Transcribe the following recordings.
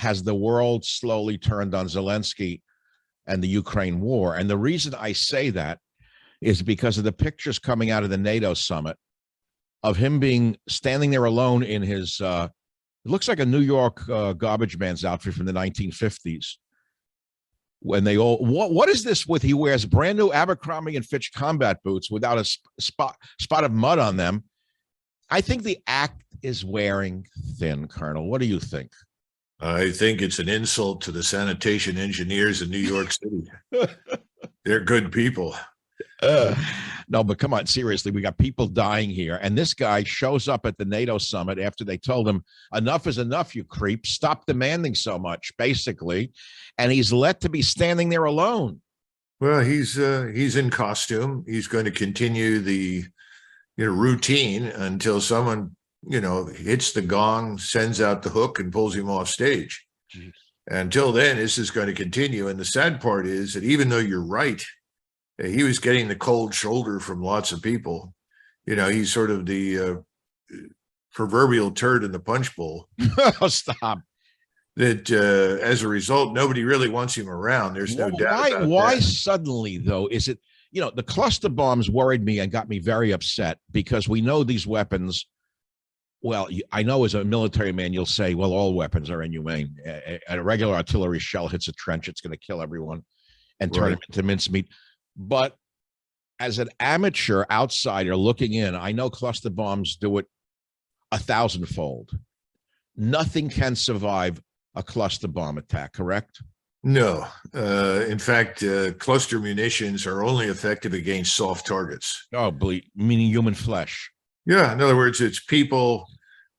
has the world slowly turned on Zelensky and the Ukraine war. And the reason I say that is because of the pictures coming out of the NATO summit of him standing there alone in his, it looks like a New York garbage man's outfit from the 1950s. When they all, what is this with? He wears brand new Abercrombie and Fitch combat boots without a spot of mud on them. I think the act is wearing thin, Colonel. What do you think? I think it's an insult to the sanitation engineers in New York City. They're good people. No, but come on, seriously, we got people dying here. And this guy shows up at the NATO summit after they told him, enough is enough, you creep. Stop demanding so much, basically. And he's let to be standing there alone. Well, he's in costume. He's going to continue the routine until someone hits the gong, sends out the hook, and pulls him off stage. Jeez. Until then, this is going to continue. And the sad part is that even though you're right, he was getting the cold shoulder from lots of people. He's sort of the proverbial turd in the punch bowl. Oh, stop. That as a result, nobody really wants him around. There's no doubt about why that. Suddenly, though, is it, the cluster bombs worried me and got me very upset because we know these weapons. Well, I know as a military man, you'll say, well, all weapons are inhumane. A regular artillery shell hits a trench, it's going to kill everyone and turn them into mincemeat. But as an amateur outsider looking in, I know cluster bombs do it 1,000-fold. Nothing can survive a cluster bomb attack, correct? No. In fact, cluster munitions are only effective against soft targets. Oh, meaning human flesh. Yeah. In other words, it's people,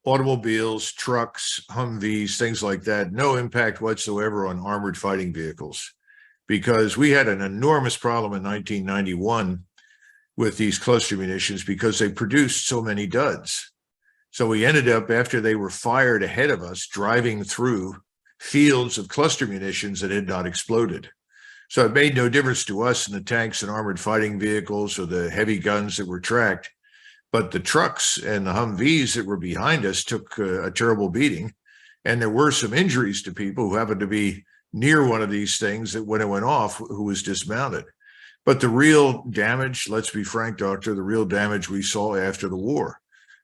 automobiles, trucks, Humvees, things like that. No impact whatsoever on armored fighting vehicles. Because we had an enormous problem in 1991 with these cluster munitions because they produced so many duds. So we ended up, after they were fired ahead of us, driving through fields of cluster munitions that had not exploded. So it made no difference to us in the tanks and armored fighting vehicles or the heavy guns that were tracked. But the trucks and the Humvees that were behind us took a terrible beating. And there were some injuries to people who happened to be near one of these things that when it went off, who was dismounted. But the real damage, let's be frank, Doctor, the real damage we saw after the war,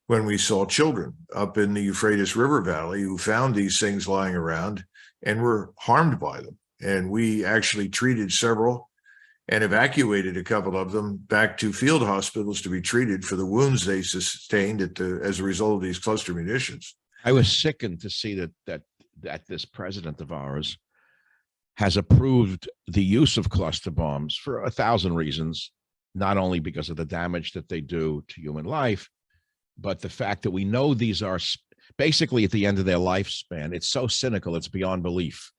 when we saw children up in the Euphrates River Valley who found these things lying around and were harmed by them. And we actually treated several and evacuated a couple of them back to field hospitals to be treated for the wounds they sustained as a result of these cluster munitions. I was sickened to see that this president of ours has approved the use of cluster bombs for 1,000 reasons, not only because of the damage that they do to human life, but the fact that we know these are basically at the end of their lifespan. It's so cynical, it's beyond belief.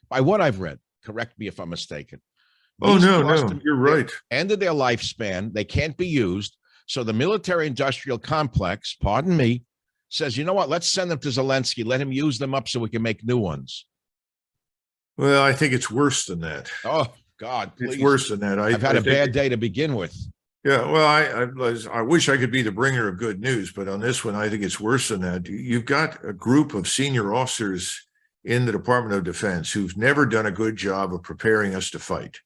By what I've read, correct me if I'm mistaken. Oh, no, you're right. End of their lifespan, they can't be used. So the military-industrial complex, pardon me, says, you know what, let's send them to Zelensky, let him use them up so we can make new ones. Well, I think it's worse than that. Oh, God, please. It's worse than that. I've had a bad day to begin with. Yeah, well, I wish I could be the bringer of good news, but on this one, I think it's worse than that. You've got a group of senior officers in the Department of Defense who've never done a good job of preparing us to fight.